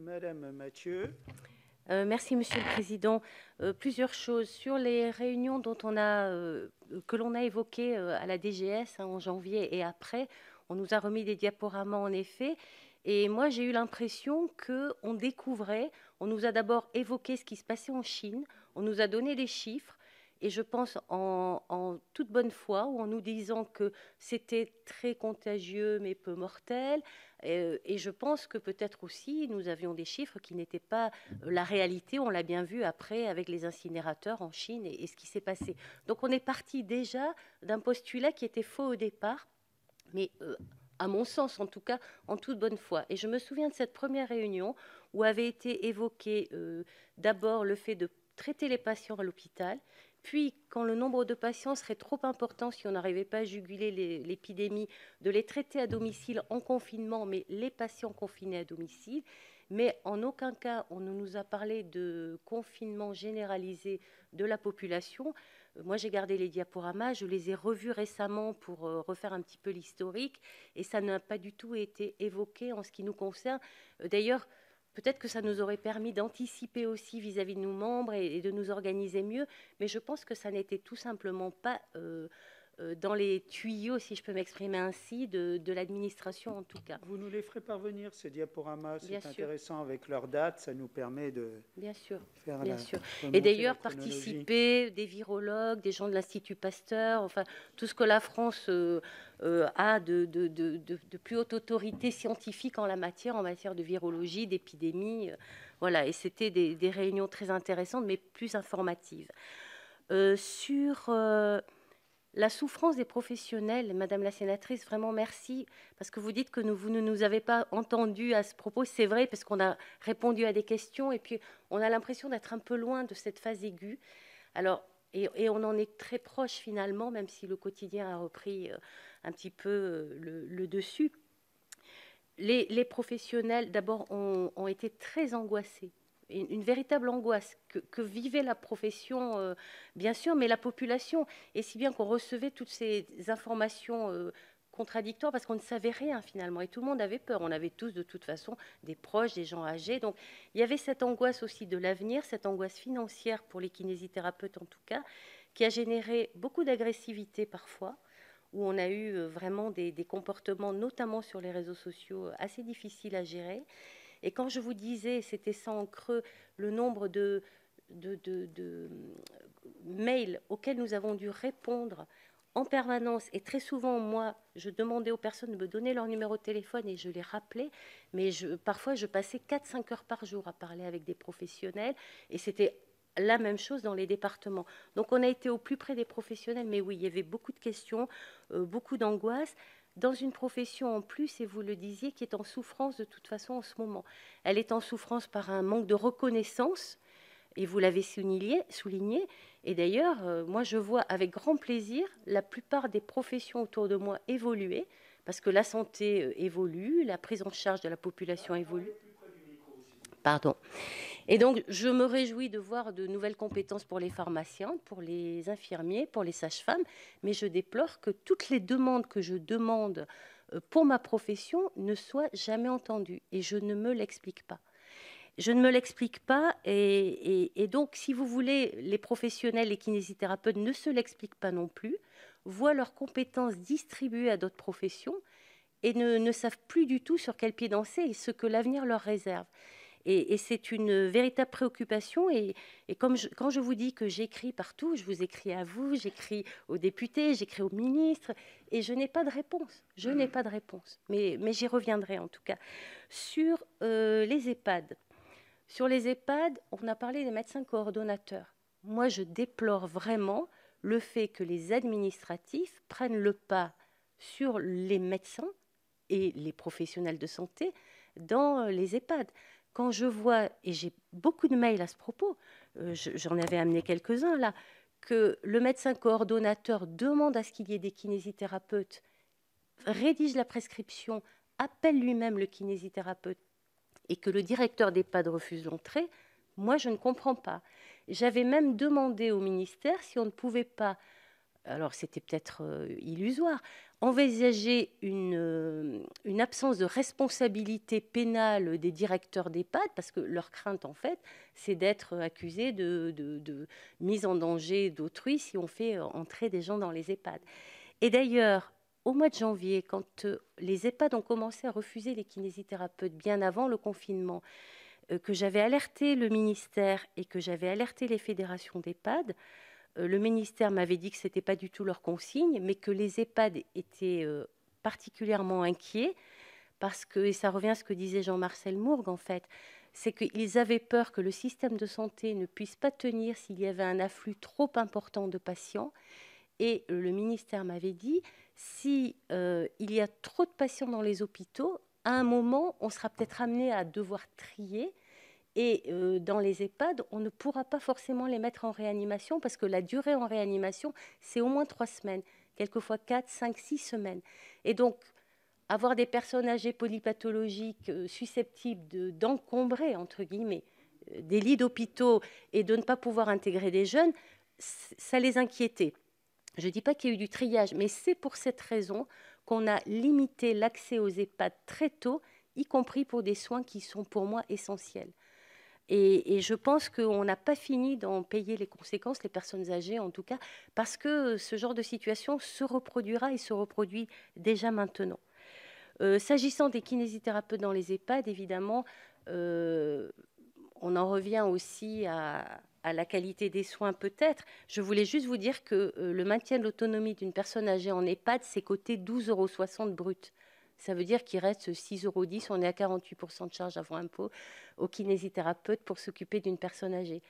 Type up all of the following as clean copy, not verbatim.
Madame Mathieu. Merci, Monsieur le Président. Plusieurs choses sur les réunions que l'on a évoquées à la DGS en janvier et après. On nous a remis des diaporamas en effet. Et moi, j'ai eu l'impression qu'on découvrait, on nous a d'abord évoqué ce qui se passait en Chine, on nous a donné des chiffres, et je pense en toute bonne foi, ou en nous disant que c'était très contagieux mais peu mortel. Et je pense que peut-être aussi, nous avions des chiffres qui n'étaient pas la réalité, on l'a bien vu après avec les incinérateurs en Chine et ce qui s'est passé. Donc on est parti déjà d'un postulat qui était faux au départ, mais à mon sens en tout cas, en toute bonne foi. Et je me souviens de cette première réunion où avait été évoqué d'abord le fait de traiter les patients à l'hôpital, puis quand le nombre de patients serait trop important si on n'arrivait pas à juguler l'épidémie, de les traiter à domicile en confinement, mais les patients confinés à domicile. Mais en aucun cas on ne nous a parlé de confinement généralisé de la population. Moi, j'ai gardé les diaporamas, je les ai revus récemment pour refaire un petit peu l'historique, et ça n'a pas du tout été évoqué en ce qui nous concerne. D'ailleurs, peut-être que ça nous aurait permis d'anticiper aussi vis-à-vis de nos membres et de nous organiser mieux, mais je pense que ça n'était tout simplement pas dans les tuyaux, si je peux m'exprimer ainsi, de l'administration en tout cas. Vous nous les ferez parvenir, ces diaporamas, Bien c'est sûr. intéressant avec leur date, ça nous permet de Bien sûr, faire bien la sûr. remonter Et d'ailleurs, la chronologie. participer des virologues, des gens de l'Institut Pasteur, enfin, tout ce que la France a de plus haute autorité scientifique en matière de virologie, d'épidémie. Voilà, et c'était des réunions très intéressantes, mais plus informatives. Sur la souffrance des professionnels, Madame la sénatrice, vraiment merci, parce que vous dites que vous ne nous avez pas entendus à ce propos. C'est vrai, parce qu'on a répondu à des questions, et puis on a l'impression d'être un peu loin de cette phase aiguë. Alors, et on en est très proche finalement, même si le quotidien a repris un petit peu le dessus. Les professionnels, d'abord, ont été très angoissés. Une véritable angoisse que vivait la profession, bien sûr, mais la population. Et si bien qu'on recevait toutes ces informations contradictoires parce qu'on ne savait rien finalement. Et tout le monde avait peur. On avait tous de toute façon des proches, des gens âgés. Donc il y avait cette angoisse aussi de l'avenir, cette angoisse financière pour les kinésithérapeutes en tout cas, qui a généré beaucoup d'agressivité parfois, où on a eu vraiment des comportements, notamment sur les réseaux sociaux, assez difficiles à gérer. Et quand je vous disais, c'était ça en creux, le nombre de mails auxquels nous avons dû répondre en permanence, et très souvent, moi, je demandais aux personnes de me donner leur numéro de téléphone et je les rappelais, mais parfois, je passais 4-5 heures par jour à parler avec des professionnels, et c'était la même chose dans les départements. Donc on a été au plus près des professionnels, mais oui, il y avait beaucoup de questions, beaucoup d'angoisse, dans une profession en plus, et vous le disiez, qui est en souffrance de toute façon en ce moment. Elle est en souffrance par un manque de reconnaissance, et vous l'avez souligné. Et d'ailleurs, moi je vois avec grand plaisir la plupart des professions autour de moi évoluer, parce que la santé évolue, la prise en charge de la population évolue. Pardon. Et donc, je me réjouis de voir de nouvelles compétences pour les pharmaciens, pour les infirmiers, pour les sages-femmes, mais je déplore que toutes les demandes que je demande pour ma profession ne soient jamais entendues. Et je ne me l'explique pas. Je ne me l'explique pas, et donc, si vous voulez, les professionnels, les kinésithérapeutes ne se l'expliquent pas non plus, voient leurs compétences distribuées à d'autres professions et ne savent plus du tout sur quel pied danser et ce que l'avenir leur réserve. Et c'est une véritable préoccupation. Et quand je vous dis que j'écris partout, je vous écris à vous, j'écris aux députés, j'écris aux ministres, et je n'ai pas de réponse. Je n'ai pas de réponse. Mais j'y reviendrai en tout cas. Sur les EHPAD. Sur les EHPAD, on a parlé des médecins coordonnateurs. Moi, je déplore vraiment le fait que les administratifs prennent le pas sur les médecins et les professionnels de santé dans les EHPAD. Quand je vois, et j'ai beaucoup de mails à ce propos, j'en avais amené quelques-uns là, que le médecin coordonnateur demande à ce qu'il y ait des kinésithérapeutes, rédige la prescription, appelle lui-même le kinésithérapeute, et que le directeur d'EHPAD refuse l'entrée, moi je ne comprends pas. J'avais même demandé au ministère si on ne pouvait pas alors c'était peut-être illusoire, envisager une absence de responsabilité pénale des directeurs d'EHPAD, parce que leur crainte, en fait, c'est d'être accusé de mise en danger d'autrui si on fait entrer des gens dans les EHPAD. Et d'ailleurs, au mois de janvier, quand les EHPAD ont commencé à refuser les kinésithérapeutes bien avant le confinement, que j'avais alerté le ministère et que j'avais alerté les fédérations d'EHPAD, le ministère m'avait dit que ce n'était pas du tout leur consigne, mais que les EHPAD étaient particulièrement inquiets parce que, et ça revient à ce que disait Jean-Marcel Mourgue en fait, c'est qu'ils avaient peur que le système de santé ne puisse pas tenir s'il y avait un afflux trop important de patients. Et le ministère m'avait dit, si il y a trop de patients dans les hôpitaux, à un moment, on sera peut-être amené à devoir trier. Et dans les EHPAD, on ne pourra pas forcément les mettre en réanimation parce que la durée en réanimation, c'est au moins 3 semaines, quelquefois 4, 5, 6 semaines. Et donc, avoir des personnes âgées polypathologiques susceptibles d'encombrer, entre guillemets, des lits d'hôpitaux et de ne pas pouvoir intégrer des jeunes, ça les inquiétait. Je ne dis pas qu'il y a eu du triage, mais c'est pour cette raison qu'on a limité l'accès aux EHPAD très tôt, y compris pour des soins qui sont pour moi essentiels. Et je pense qu'on n'a pas fini d'en payer les conséquences, les personnes âgées en tout cas, parce que ce genre de situation se reproduira et se reproduit déjà maintenant. S'agissant des kinésithérapeutes dans les EHPAD, évidemment, on en revient aussi à la qualité des soins peut-être. Je voulais juste vous dire que le maintien de l'autonomie d'une personne âgée en EHPAD, c'est coté 12,60 € brut. Ça veut dire qu'il reste 6,10 €, on est à 48% de charge avant impôt au kinésithérapeute pour s'occuper d'une personne âgée.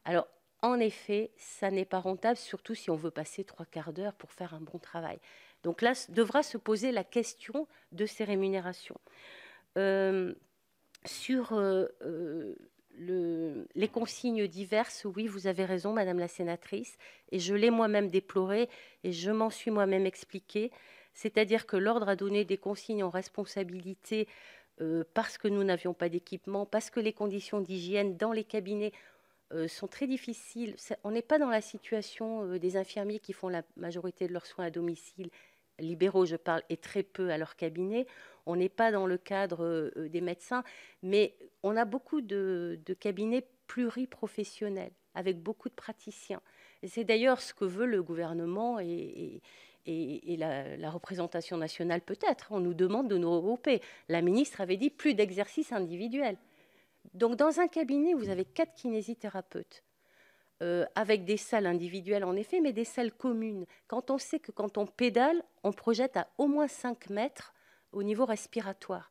Alors, en effet, ça n'est pas rentable, surtout si on veut passer 3/4 d'heure pour faire un bon travail. Donc là, devra se poser la question de ces rémunérations. Sur les consignes diverses, oui, vous avez raison, Madame la sénatrice, et je l'ai moi-même déploré et je m'en suis moi-même expliquée. C'est-à-dire que l'ordre a donné des consignes en responsabilité parce que nous n'avions pas d'équipement, parce que les conditions d'hygiène dans les cabinets sont très difficiles. On n'est pas dans la situation des infirmiers qui font la majorité de leurs soins à domicile, libéraux je parle, et très peu à leur cabinet. On n'est pas dans le cadre des médecins, mais on a beaucoup de cabinets pluriprofessionnels, avec beaucoup de praticiens. Et c'est d'ailleurs ce que veut le gouvernement et la représentation nationale peut-être. On nous demande de nous regrouper. La ministre avait dit plus d'exercice individuel. Donc dans un cabinet, vous avez 4 kinésithérapeutes, avec des salles individuelles en effet, mais des salles communes. Quand on sait que quand on pédale, on projette à au moins 5 mètres au niveau respiratoire.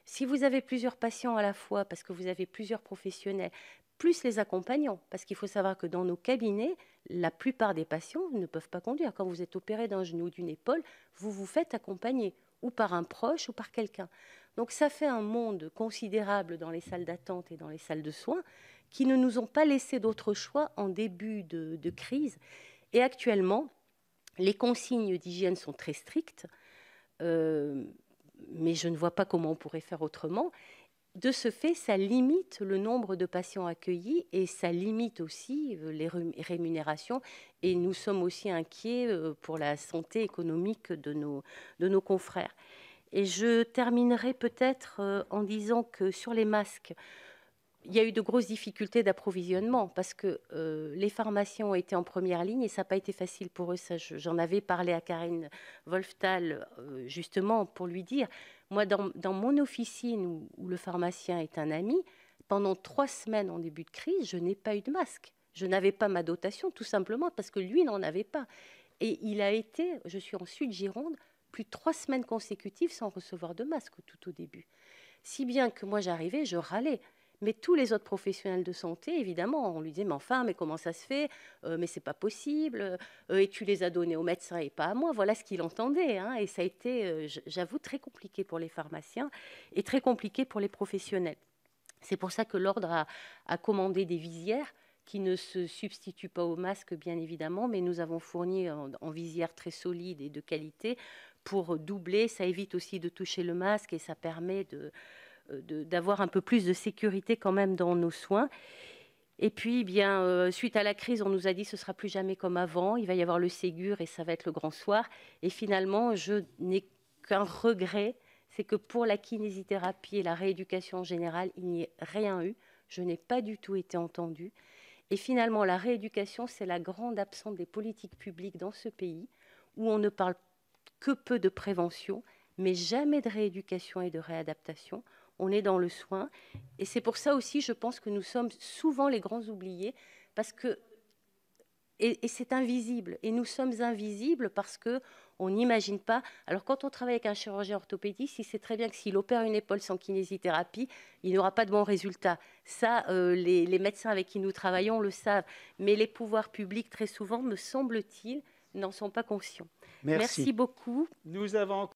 Si vous avez plusieurs patients à la fois, parce que vous avez plusieurs professionnels, plus les accompagnants, parce qu'il faut savoir que dans nos cabinets, la plupart des patients ne peuvent pas conduire. Quand vous êtes opéré d'un genou ou d'une épaule, vous vous faites accompagner, ou par un proche ou par quelqu'un. Donc ça fait un monde considérable dans les salles d'attente et dans les salles de soins qui ne nous ont pas laissé d'autre choix en début de crise. Et actuellement, les consignes d'hygiène sont très strictes, mais je ne vois pas comment on pourrait faire autrement. De ce fait, ça limite le nombre de patients accueillis et ça limite aussi les rémunérations. Et nous sommes aussi inquiets pour la santé économique de nos confrères. Et je terminerai peut-être en disant que sur les masques, il y a eu de grosses difficultés d'approvisionnement parce que les pharmaciens ont été en première ligne et ça n'a pas été facile pour eux. J'en avais parlé à Karine Wolftal justement pour lui dire, moi dans mon officine où le pharmacien est un ami, pendant 3 semaines en début de crise, je n'ai pas eu de masque. Je n'avais pas ma dotation tout simplement parce que lui n'en avait pas. Et il a été, je suis en Sud-Gironde, plus de 3 semaines consécutives sans recevoir de masque tout au début. Si bien que moi j'arrivais, je râlais. Mais tous les autres professionnels de santé, évidemment, on lui disait, mais enfin, mais comment ça se fait mais c'est pas possible, et tu les as donnés aux médecins et pas à moi. Voilà ce qu'il entendait. Hein, et ça a été, j'avoue, très compliqué pour les pharmaciens et très compliqué pour les professionnels. C'est pour ça que l'ordre a commandé des visières qui ne se substituent pas aux masques, bien évidemment, mais nous avons fourni en visières très solides et de qualité pour doubler. Ça évite aussi de toucher le masque et ça permet d'avoir un peu plus de sécurité quand même dans nos soins. Et puis, suite à la crise, on nous a dit que ce ne sera plus jamais comme avant, il va y avoir le Ségur et ça va être le grand soir. Et finalement, je n'ai qu'un regret, c'est que pour la kinésithérapie et la rééducation en général, il n'y ait rien eu. Je n'ai pas du tout été entendue. Et finalement, la rééducation, c'est la grande absente des politiques publiques dans ce pays, où on ne parle que peu de prévention, mais jamais de rééducation et de réadaptation. On est dans le soin. Et c'est pour ça aussi, je pense que nous sommes souvent les grands oubliés, parce que, et c'est invisible. Et nous sommes invisibles parce qu'on n'imagine pas. Alors, quand on travaille avec un chirurgien orthopédiste, il sait très bien que s'il opère une épaule sans kinésithérapie, il n'aura pas de bons résultats. Ça, les médecins avec qui nous travaillons le savent. Mais les pouvoirs publics, très souvent, me semble-t-il, n'en sont pas conscients. Merci beaucoup. Nous avons